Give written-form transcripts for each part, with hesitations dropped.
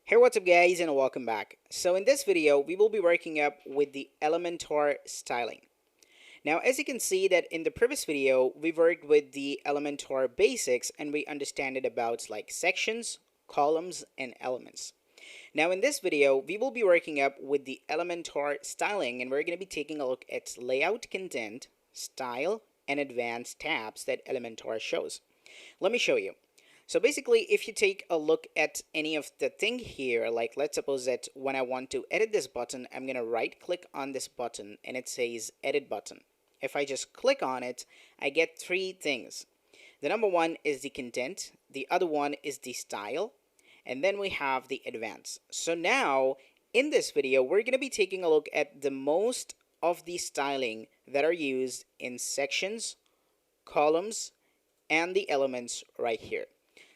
Hey, what's up guys and welcome back. So in this video, we will be working up with the Elementor styling. Now, as you can see that in the previous video, we worked with the Elementor basics and we understand it about like sections, columns, and elements. Now in this video, we will be working up with the Elementor styling and we're going to be taking a look at layout, content, style, and advanced tabs that Elementor shows. Let me show you. So basically, if you take a look at any of the thing here, like let's suppose that when I want to edit this button, I'm going to right click on this button and it says edit button. If I just click on it, I get three things. The number one is the content, the other one is the style, and then we have the advanced. So now in this video, we're going to be taking a look at the most of the styling that are used in sections, columns, and the elements right here.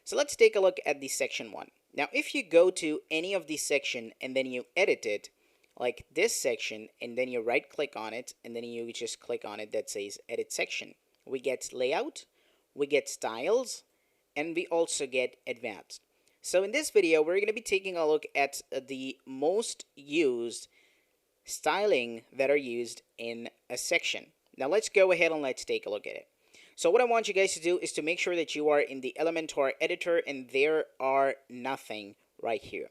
So let's take a look at the section one. Now, if you go to any of the section and then you edit it, like this section, and then you right click on it, and then you just click on it that says edit section, we get layout, we get styles, and we also get advanced. So in this video, we're going to be taking a look at the most used styling that are used in a section. Now let's go ahead and let's take a look at it. So what I want you guys to do is to make sure that you are in the Elementor editor and there are nothing right here.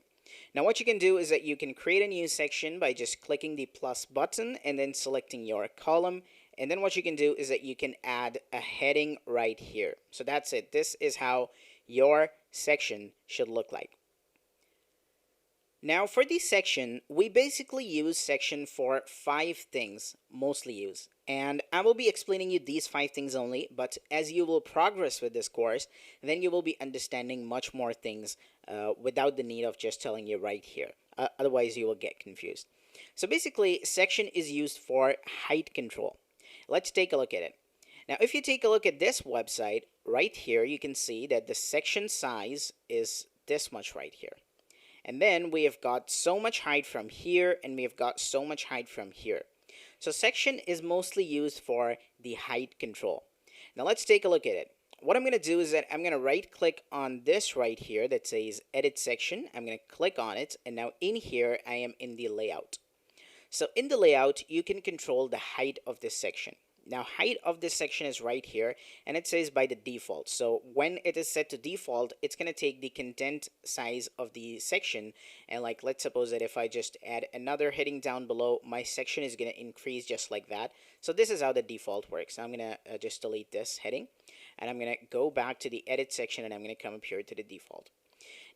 Now what you can do is that you can create a new section by just clicking the plus button and then selecting your column. And then what you can do is that you can add a heading right here. So that's it. This is how your section should look like. Now for this section, we basically use section for 5 things, mostly use. And I will be explaining you these 5 things only, but as you will progress with this course, then you will be understanding much more things without the need of just telling you right here. Otherwise, you will get confused. So basically, section is used for height control. Let's take a look at it. Now, if you take a look at this website, right here, you can see that the section size is this much right here. And then we have got so much height from here and we have got so much height from here. So section is mostly used for the height control. Now let's take a look at it. What I'm going to do is that I'm going to right click on this right here that says edit section. I'm going to click on it and now in here I am in the layout. So in the layout you can control the height of this section. Now height of this section is right here and it says by the default. So when it is set to default, it's going to take the content size of the section and like let's suppose that if I just add another heading down below, my section is going to increase just like that. So this is how the default works. I'm going to just delete this heading and I'm going to go back to the edit section and I'm going to come up here to the default.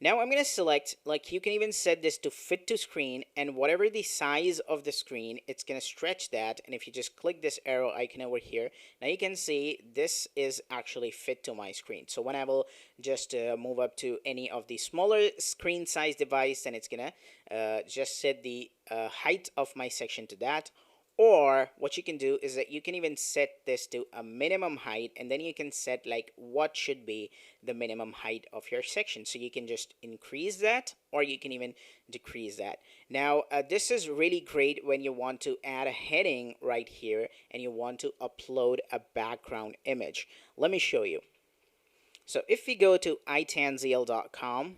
Now I'm going to select, like you can even set this to fit to screen and whatever the size of the screen, it's going to stretch that. And if you just click this arrow icon over here, now you can see this is actually fit to my screen. So when I will just move up to any of the smaller screen size device, then it's going to just set the height of my section to that. Or what you can do is that you can even set this to a minimum height and then you can set like what should be the minimum height of your section. So you can just increase that or you can even decrease that. Now this is really great when you want to add a heading right here and you want to upload a background image. Let me show you. So if we go to itanziel.com,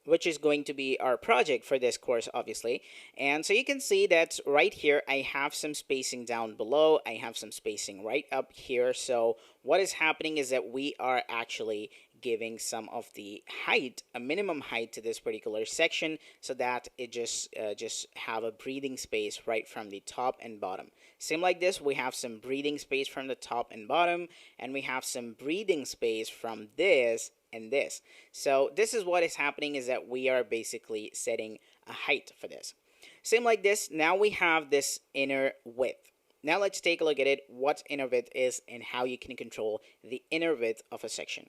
which is going to be our project for this course, obviously. And so you can see that right here, I have some spacing down below. I have some spacing right up here. So what is happening is that we are actually giving some of the height, a minimum height to this particular section so that it just have a breathing space right from the top and bottom. Same like this, we have some breathing space from the top and bottom, and we have some breathing space from this and this. So this is what is happening is that we are basically setting a height for this. Same like this, now we have this inner width. Now let's take a look at it, what inner width is and how you can control the inner width of a section.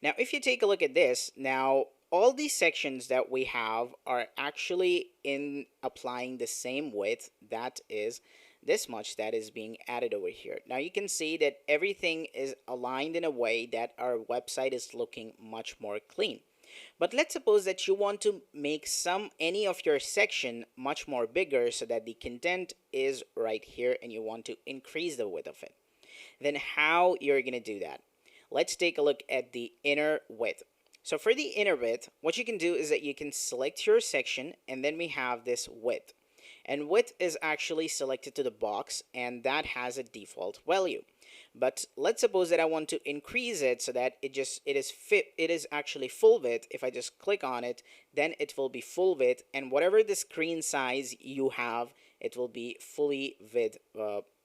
Now if you take a look at this, now all these sections that we have are actually in applying the same width, that is this much that is being added over here. Now you can see that everything is aligned in a way that our website is looking much more clean. But let's suppose that you want to make any of your section much more bigger so that the content is right here and you want to increase the width of it. Then how you're going to do that? Let's take a look at the inner width. So for the inner width, what you can do is that you can select your section, and then we have this width. And width is actually selected to the box, and that has a default value. But let's suppose that I want to increase it so that it is actually full width. If I just click on it, then it will be full width, and whatever the screen size you have, it will be fully width.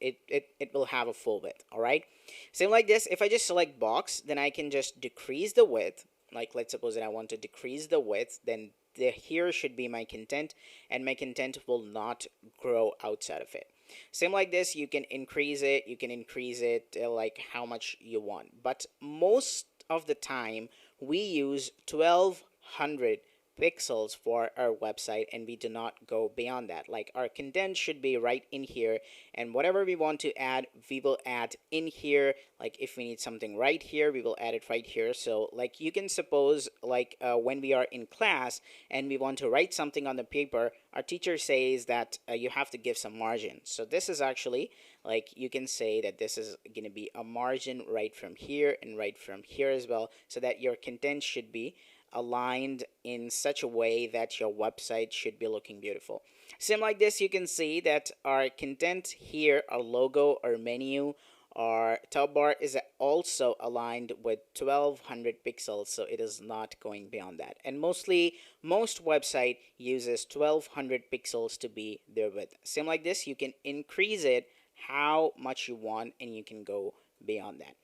It will have a full width. All right. Same like this. If I just select box, then I can just decrease the width. Like, let's suppose that I want to decrease the width, then here should be my content, and my content will not grow outside of it. Same like this, you can increase it like how much you want, but most of the time we use 1200 pixels for our website, and we do not go beyond that. Like, our content should be right in here, and whatever we want to add, we will add in here. Like, if we need something right here, we will add it right here. So like, you can suppose, like, when we are in class and we want to write something on the paper, our teacher says that you have to give some margin. So this is actually, like, you can say that this is going to be a margin right from here and right from here as well, so that your content should be aligned in such a way that your website should be looking beautiful. Same like this, you can see that our content here, our logo, our menu, our top bar is also aligned with 1200 pixels, so it is not going beyond that. And most website uses 1200 pixels to be their width. Same like this, you can increase it how much you want, and you can go beyond that.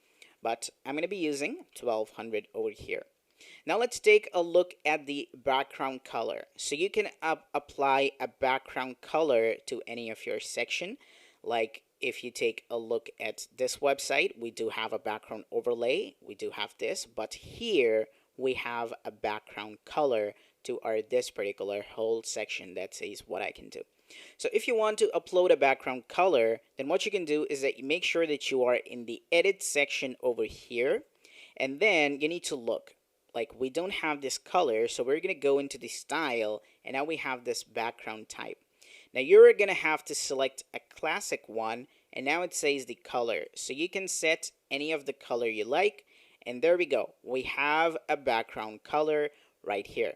But I'm going to be using 1200 over here. Now let's take a look at the background color. So you can apply a background color to any of your section. Like, if you take a look at this website, we do have a background overlay. We do have this, but here we have a background color to our this particular whole section that says what I can do. So if you want to upload a background color, then what you can do is that you make sure that you are in the edit section over here, and then you need to look. Like, we don't have this color, so we're going to go into the style, and now we have this background type. Now you're going to have to select a classic one, and now it says the color. So you can set any of the color you like, and there we go. We have a background color right here.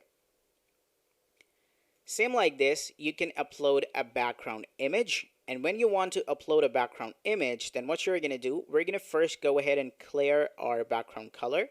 Same like this, you can upload a background image. And when you want to upload a background image, then what you're going to do, we're going to first go ahead and clear our background color.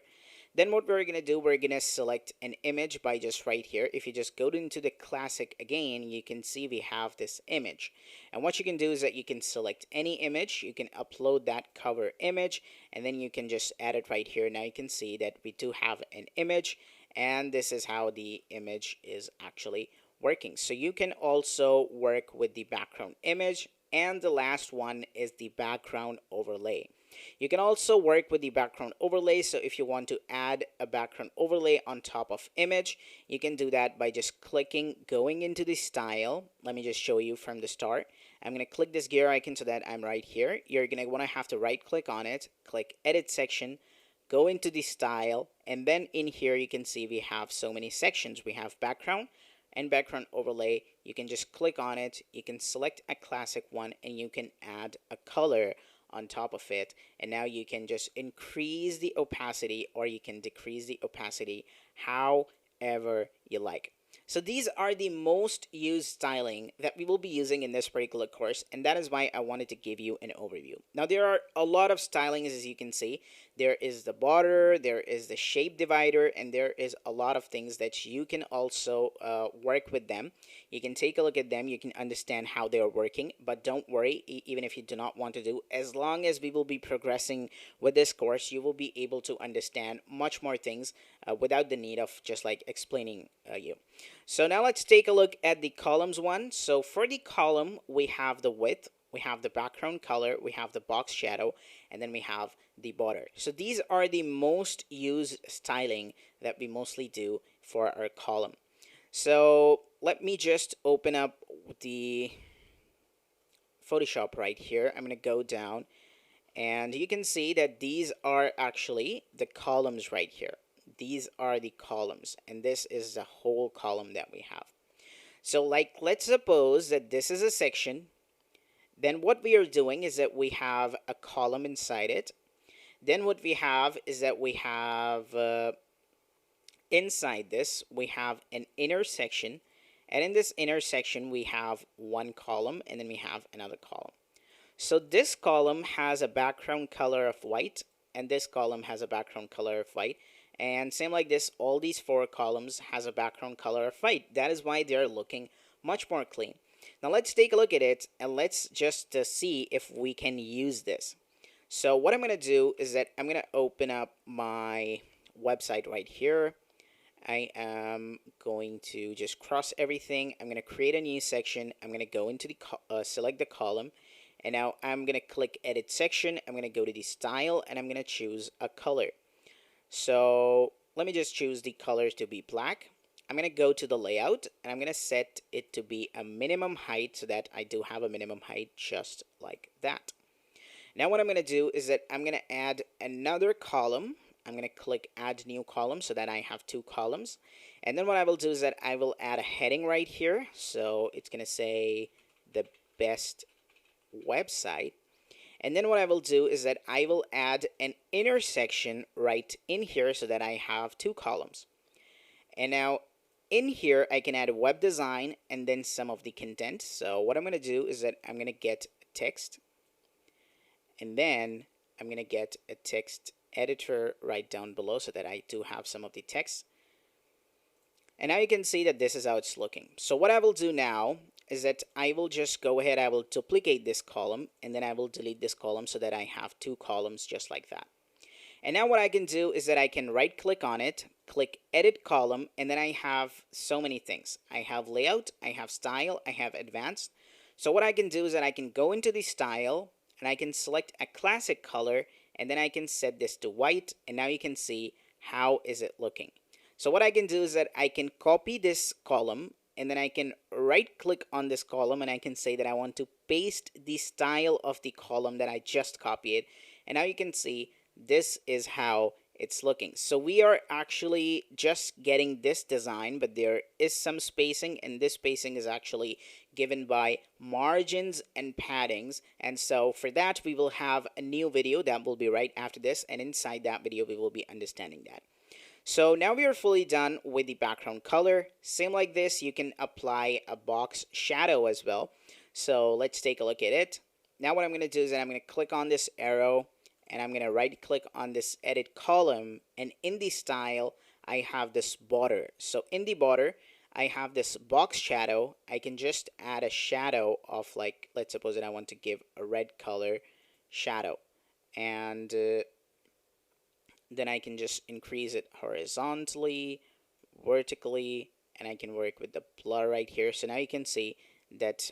Then what we're going to do, we're going to select an image by just right here. If you just go into the classic again, you can see we have this image. And what you can do is that you can select any image, you can upload that cover image, and then you can just add it right here. Now you can see that we do have an image, and this is how the image is actually working. So you can also work with the background image, and the last one is the background overlay. You can also work with the background overlay. So if you want to add a background overlay on top of image, you can do that by just going into the style. Let me just show you from the start. I'm going to click this gear icon so that I'm right here. You're going to want to have to right click on it, click edit section, go into the style, and then in here you can see we have so many sections. We have background and background overlay. You can just click on it, you can select a classic one, and you can add a color on top of it, and now you can just increase the opacity or you can decrease the opacity however you like. So these are the most used styling that we will be using in this particular course, and that is why I wanted to give you an overview. Now there are a lot of stylings, as you can see. There is the border, there is the shape divider, and there is a lot of things that you can also work with them. You can take a look at them, you can understand how they are working, but don't worry, even if you do not want to do, as long as we will be progressing with this course, you will be able to understand much more things without the need of just like explaining you. So now let's take a look at the columns one. So for the column, we have the width, we have the background color, we have the box shadow, and then we have the border. So these are the most used styling that we mostly do for our column. So let me just open up the Photoshop right here. I'm going to go down, and you can see that these are actually the columns right here. These are the columns, and this is the whole column that we have. So like, let's suppose that this is a section. Then what we are doing is that we have a column inside it. Then what we have is that we have inside this we have an inner section, and in this inner section we have one column and then we have another column. So this column has a background color of white, and this column has a background color of white, and same like this, all these four columns has a background color of white. That is why they're looking much more clean. Now let's take a look at it and let's just see if we can use this. So what I'm going to do is that I'm going to open up my website right here. I am going to just cross everything. I'm going to create a new section. I'm going to go into the select the column, and now I'm going to click edit section. I'm going to go to the style and I'm going to choose a color. So let me just choose the colors to be black. I'm going to go to the layout and I'm going to set it to be a minimum height so that I do have a minimum height just like that. Now what I'm going to do is that I'm going to add another column. I'm going to click add new column so that I have two columns. And then what I will do is that I will add a heading right here. So it's going to say the best website. And then what I will do is that I will add an intersection right in here so that I have two columns. And now in here I can add a web design and then some of the content. So what I'm going to do is that I'm going to get text, and then I'm going to get a text editor right down below so that I do have some of the text. And now you can see that this is how it's looking. So what I will do now is that I will just go ahead, I will duplicate this column, and then I will delete this column so that I have two columns just like that. And now what I can do is that I can right click on it, click edit column, and then I have so many things. I have layout, I have style, I have advanced. So what I can do is that I can go into the style and I can select a classic color, and then I can set this to white, and now you can see how is it looking. So what I can do is that I can copy this column, and then I can right click on this column and I can say that I want to paste the style of the column that I just copied, and now you can see this is how it's looking. So we are actually just getting this design, but there is some spacing, and this spacing is actually given by margins and paddings. And so for that we will have a new video that will be right after this, and inside that video we will be understanding that. So now we are fully done with the background color. Same like this, you can apply a box shadow as well. So let's take a look at it. Now what I'm going to do is that I'm going to click on this arrow and I'm going to right click on this edit column, and in the style I have this border. So in the border I have this box shadow. I can just add a shadow of, like, let's suppose that I want to give a red color shadow, and then I can just increase it horizontally, vertically, and I can work with the blur right here. So now you can see that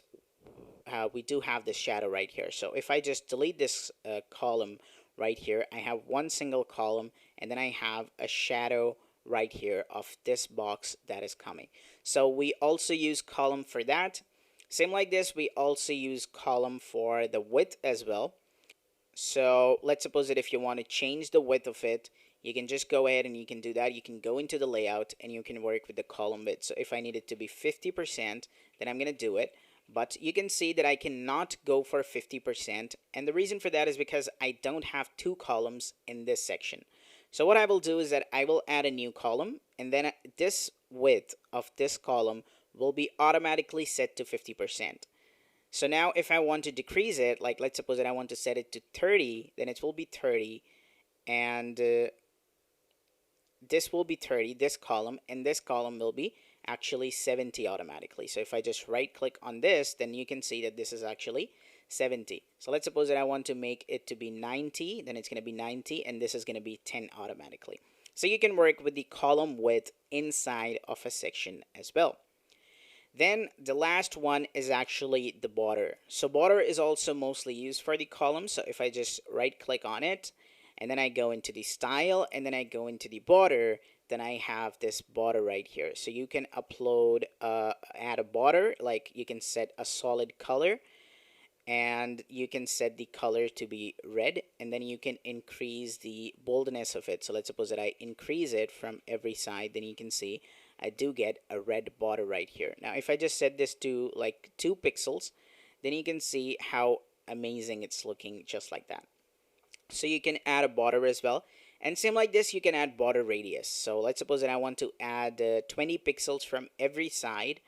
we do have this shadow right here. So if I just delete this column right here, I have one single column, and then I have a shadow right here of this box that is coming. So we also use column for that. Same like this, we also use column for the width as well. So let's suppose that if you want to change the width of it, you can just go ahead and you can do that. You can go into the layout and you can work with the column width. So if I need it to be 50%, then I'm going to do it. But you can see that I cannot go for 50%. And the reason for that is because I don't have two columns in this section. So what I will do is that I will add a new column, and then this width of this column will be automatically set to 50%. So now if I want to decrease it, like let's suppose that I want to set it to 30, then it will be 30, and this will be 30, this column, and this column will be actually 70 automatically. So if I just right click on this, then you can see that this is actually 70. So let's suppose that I want to make it to be 90, then it's going to be 90, and this is going to be 10 automatically. So you can work with the column width inside of a section as well. Then the last one is actually the border. So border is also mostly used for the column. So if I just right click on it, and then I go into the style, and then I go into the border, then I have this border right here. So you can upload, add a border, like you can set a solid color, and you can set the color to be red, and then you can increase the boldness of it. So let's suppose that I increase it from every side, then you can see I do get a red border right here. Now if I just set this to like 2 pixels, then you can see how amazing it's looking just like that. So you can add a border as well, And same like this, you can add border radius. So let's suppose that I want to add 20 pixels from every side.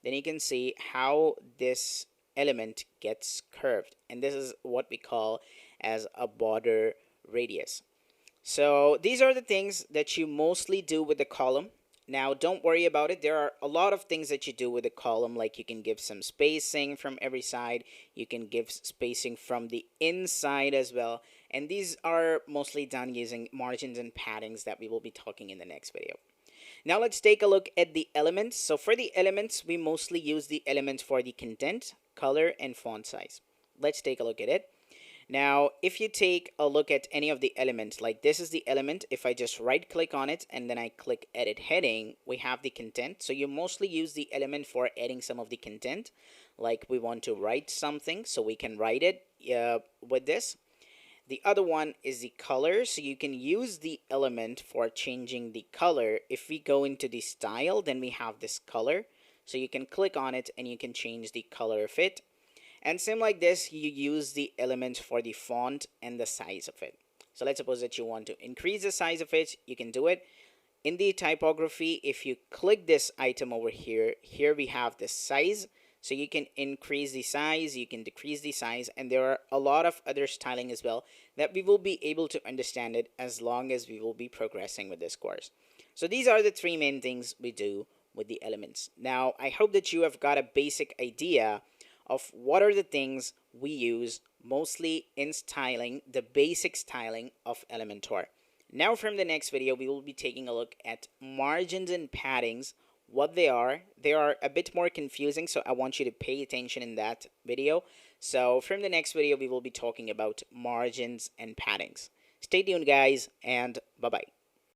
Then you can see how this element gets curved. And this is what we call as a border radius. So these are the things that you mostly do with the column. Now, don't worry about it. There are a lot of things that you do with the column, like you can give some spacing from every side. You can give spacing from the inside as well. And these are mostly done using margins and paddings that we will be talking in the next video. Now let's take a look at the elements. So for the elements, we mostly use the elements for the content, color, and font size. Let's take a look at it. Now, if you take a look at any of the elements, like this is the element, if I just right click on it and then I click edit heading, we have the content. So you mostly use the element for adding some of the content, like we want to write something, so we can write it with this. The other one is the color, so you can use the element for changing the color. If we go into the style, then we have this color, so you can click on it and you can change the color of it. And same like this, you use the element for the font and the size of it. So let's suppose that you want to increase the size of it, you can do it. In the typography, if you click this item over here, here we have the size. So you can increase the size, you can decrease the size, and there are a lot of other styling as well that we will be able to understand it as long as we will be progressing with this course. So these are the three main things we do with the elements. Now, I hope that you have got a basic idea of what are the things we use mostly in styling, the basic styling of Elementor. Now from the next video, we will be taking a look at margins and paddings, what they are. They are a bit more confusing, so I want you to pay attention in that video. So from the next video, we will be talking about margins and paddings. Stay tuned, guys, and bye-bye.